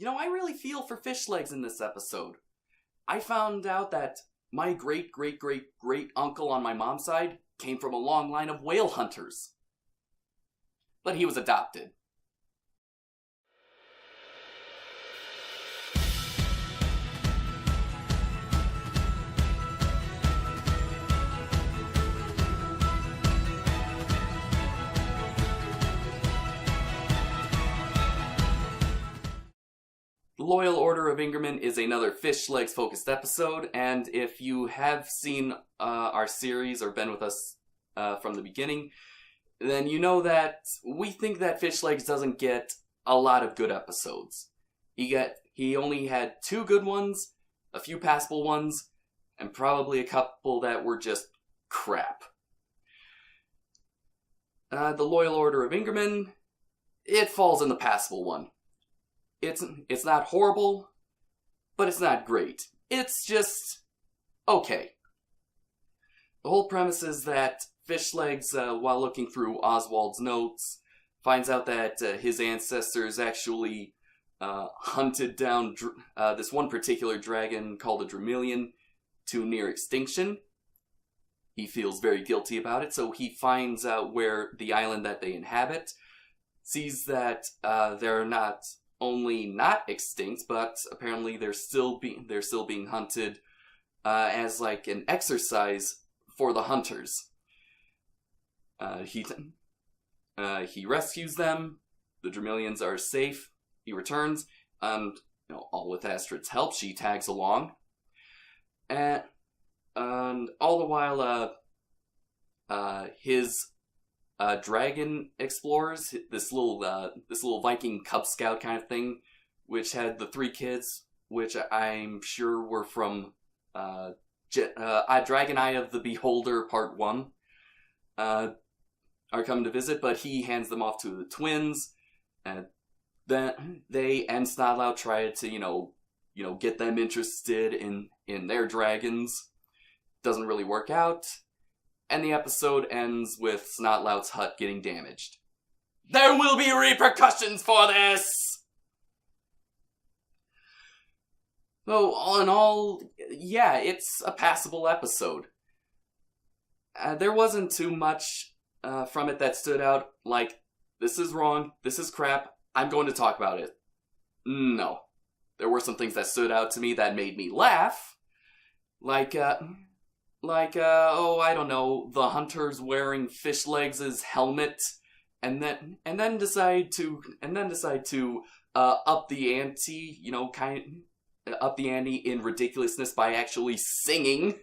I really feel for fish legs in this episode. I found out that my great uncle on my mom's side came from a long line of whale hunters. But he was adopted. The Loyal Order of Ingerman is another fish legs focused episode, and if you have seen our series or been with us from the beginning, then you know that we think that fish legs doesn't get a lot of good episodes. He only had 2 good ones, a few passable ones, and probably a couple that were just crap. The Loyal Order of Ingerman, it falls in the passable one. It's not horrible, but it's not great. It's just okay. The whole premise is that Fishlegs, while looking through Oswald's notes, finds out that his ancestors actually hunted down this one particular dragon called a Dramillion to near extinction. He feels very guilty about it, so he finds out where the island that they inhabit, sees that they're not only not extinct, but apparently they're still being hunted as like an exercise for the hunters. He rescues them. The Dramillions are safe. He returns, and all with Astrid's help, she tags along, and all the while, his dragon explorers, this little Viking Cub Scout kind of thing, which had the 3 kids, which I'm sure were from Dragon Eye of the Beholder Part 1, are coming to visit, but he hands them off to the twins, and then they and Snotlout try to, get them interested in their dragons. Doesn't really work out. And the episode ends with Snotlout's hut getting damaged. There will be repercussions for this! So, all in all, yeah, it's a passable episode. There wasn't too much from it that stood out, like, this is wrong, this is crap, I'm going to talk about it. No. There were some things that stood out to me that made me laugh, like, I don't know, the hunters wearing Fishlegs' helmet, and then decide to up the ante, up the ante in ridiculousness by actually singing.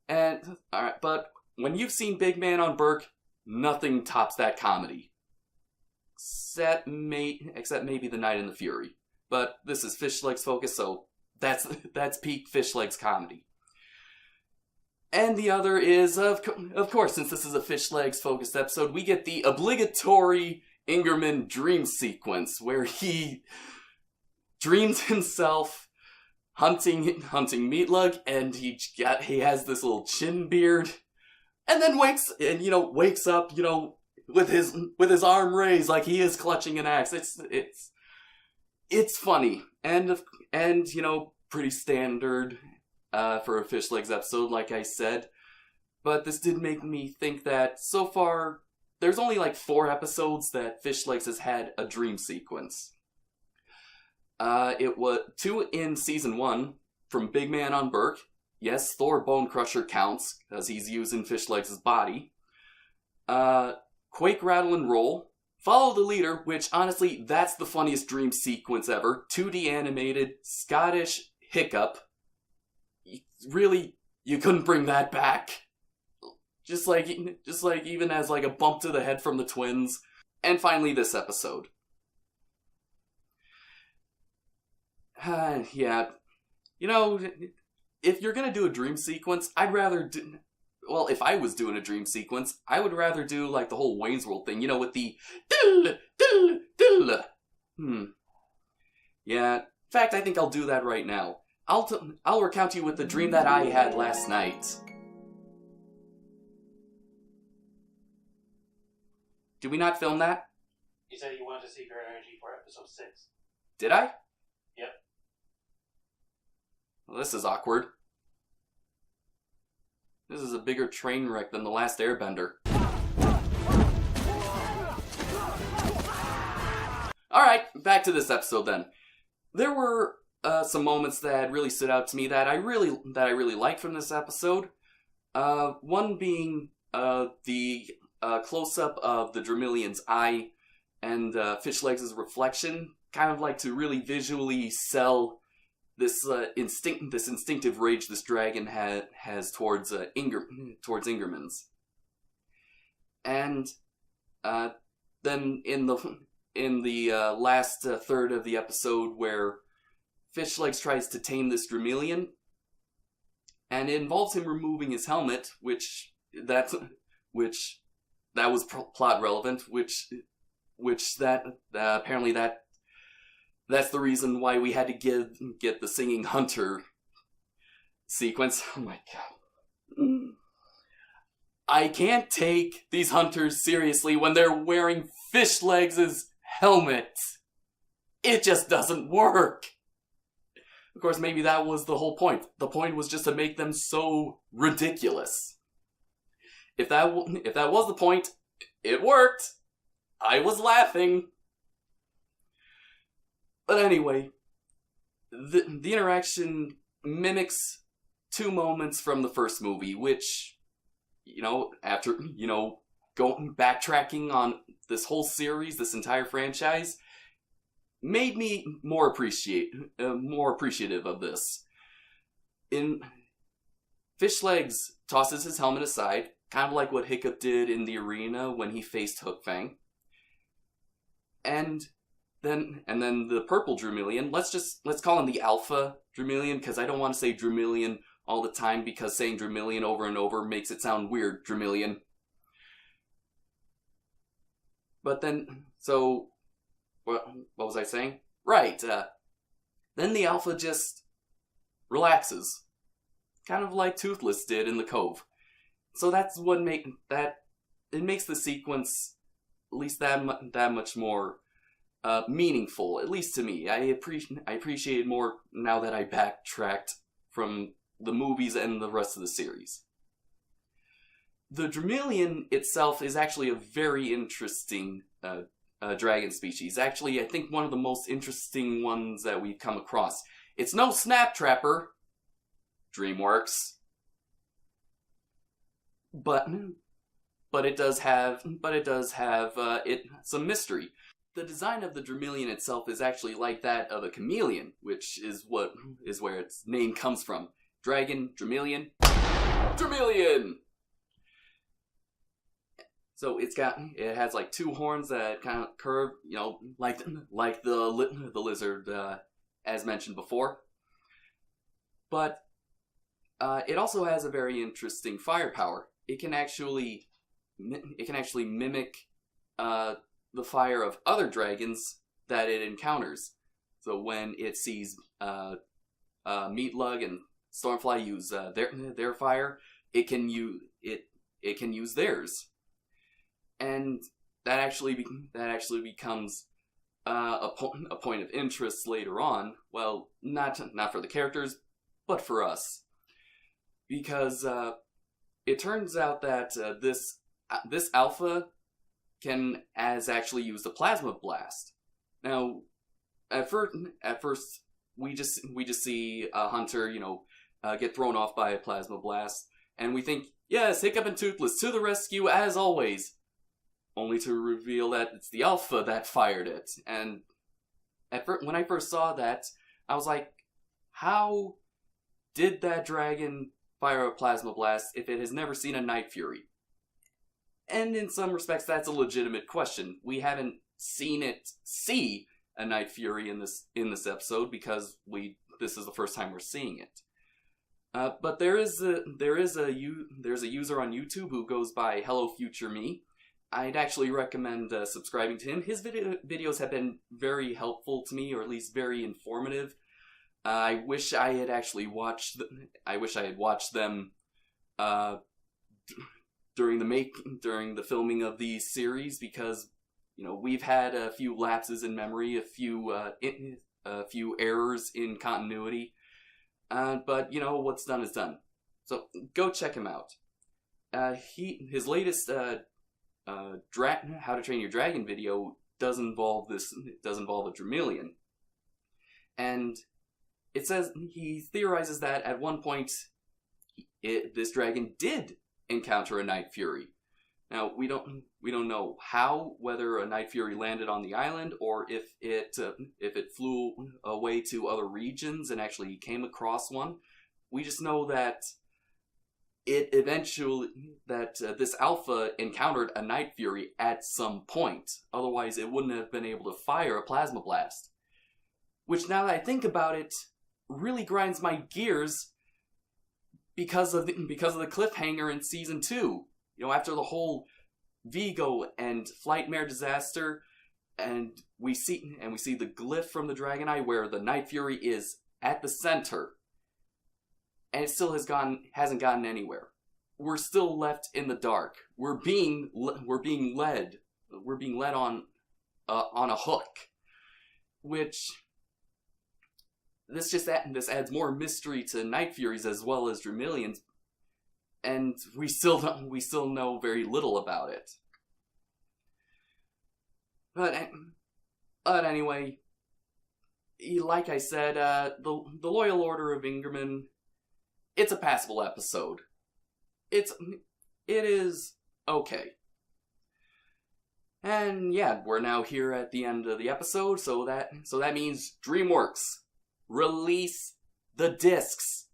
And alright, but when you've seen Big Man on Burke, nothing tops that comedy. Except maybe The Night and the Fury. But this is Fishlegs focus, so that's peak Fishlegs comedy. And the other is, of course, since this is a Fishlegs focused episode, we get the obligatory Ingerman dream sequence where he dreams himself hunting Meatlug, and he has this little chin beard, and then wakes up, with his arm raised like he is clutching an axe. It's funny and pretty standard for a Fishlegs episode, like I said. But this did make me think that so far there's only like 4 episodes that Fishlegs has had a dream sequence. It was 2 in season 1 from Big Man on Burke. Yes, Thor Bone Crusher counts because he's using Fishlegs' body. Quake, Rattle, and Roll. Follow the Leader, which honestly, that's the funniest dream sequence ever. 2D animated, Scottish hiccup. Really, you couldn't bring that back. Just like even as like a bump to the head from the twins. And finally, this episode. Yeah. If you're gonna do a dream sequence, I'd rather do... Well, if I was doing a dream sequence, I would rather do like the whole Wayne's World thing, with the dill. Yeah. In fact, I think I'll do that right now. I'll recount to you with the dream that I had last night. Did we not film that? You said you wanted to see your energy for episode 6. Did I? Yep. Well, this is awkward. This is a bigger train wreck than The Last Airbender. Alright, back to this episode then. There were some moments that really stood out to me that I really liked from this episode. One being the close-up of the Dramilion's eye and Fishlegs' reflection, kind of like to really visually sell this instinctive rage this dragon has towards Ingermans. And then in the last third of the episode where Fishlegs tries to tame this Dramilion, and it involves him removing his helmet, which was plot relevant, apparently that's the reason why we had to get the singing hunter sequence. Oh my god. I can't take these hunters seriously when they're wearing Fishlegs' helmet. It just doesn't work. Of course, maybe that was the whole point. The point was just to make them so ridiculous. If that was the point, it worked. I was laughing. But anyway, the interaction mimics two moments from the first movie, which, after, backtracking on this whole series, this entire franchise, made me more appreciative of this. Fishlegs tosses his helmet aside, kind of like what Hiccup did in the arena when he faced Hook Fang. And then the purple Dramilion, let's call him the Alpha Dramilion, because I don't want to say Dramilion all the time, because saying Dramilion over and over makes it sound weird, Dramilion. But then, so, what was I saying? Right, then the Alpha just relaxes. Kind of like Toothless did in the Cove. So that's what it makes the sequence at least that much more meaningful, at least to me. I appreciate it more now that I backtracked from the movies and the rest of the series. The Dramilion itself is actually a very interesting dragon species. Actually, I think one of the most interesting ones that we've come across. It's no snap trapper, DreamWorks, but it does have some mystery. The design of the Dramilion itself is actually like that of a chameleon, which is where its name comes from. Dragon, Dramilion, Dramilion! So it has like two horns that kind of curve, like the lizard, as mentioned before. But it also has a very interesting firepower. It can actually mimic the fire of other dragons that it encounters. So when it sees Meatlug and Stormfly use their fire, it can use theirs, and that actually becomes a point of interest later on. Well, not for the characters, but for us, because it turns out that this Alpha has actually used a plasma blast. Now, at first, we just see a hunter, get thrown off by a plasma blast, and we think, yes, Hiccup and Toothless to the rescue as always, only to reveal that it's the Alpha that fired it. And when I first saw that, I was like, how did that dragon fire a plasma blast if it has never seen a Night Fury? And in some respects, that's a legitimate question. We haven't seen it see a Night Fury in this episode because this is the first time we're seeing it. But there's a user on YouTube who goes by Hello Future Me. I'd actually recommend subscribing to him. His videos have been very helpful to me, or at least very informative. I wish I had actually watched them during the filming of these series, because we've had a few lapses in memory, a few a few errors in continuity. But, you know, what's done is done. So, go check him out. His latest How to Train Your Dragon video does involve a Dramelian. And it says, he theorizes that at one point, this dragon did encounter a Night Fury. Now, we don't know how, whether a Night Fury landed on the island, or if it flew away to other regions and actually came across one. We just know that this Alpha encountered a Night Fury at some point. Otherwise, it wouldn't have been able to fire a Plasma Blast. Which, now that I think about it, really grinds my gears because of the cliffhanger in Season 2. You know, after the whole Vigo and Flightmare disaster, and we see the glyph from the Dragon Eye where the Night Fury is at the center, and it still hasn't gotten anywhere. We're still left in the dark. We're being led on a hook, which this adds more mystery to Night Furies as well as Dramelians, and we still know very little about it. But anyway, like I said, the Loyal Order of Ingerman, it's a passable episode. It is okay. And yeah, we're now here at the end of the episode, so that means DreamWorks, release the discs.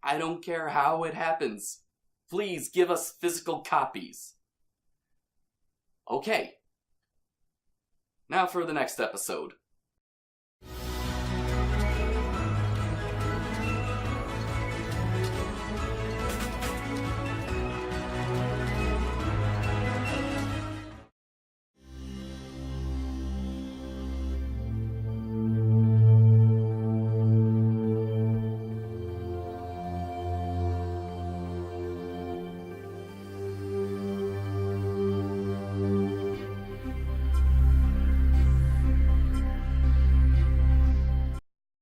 I don't care how it happens. Please give us physical copies. Okay. Now for the next episode.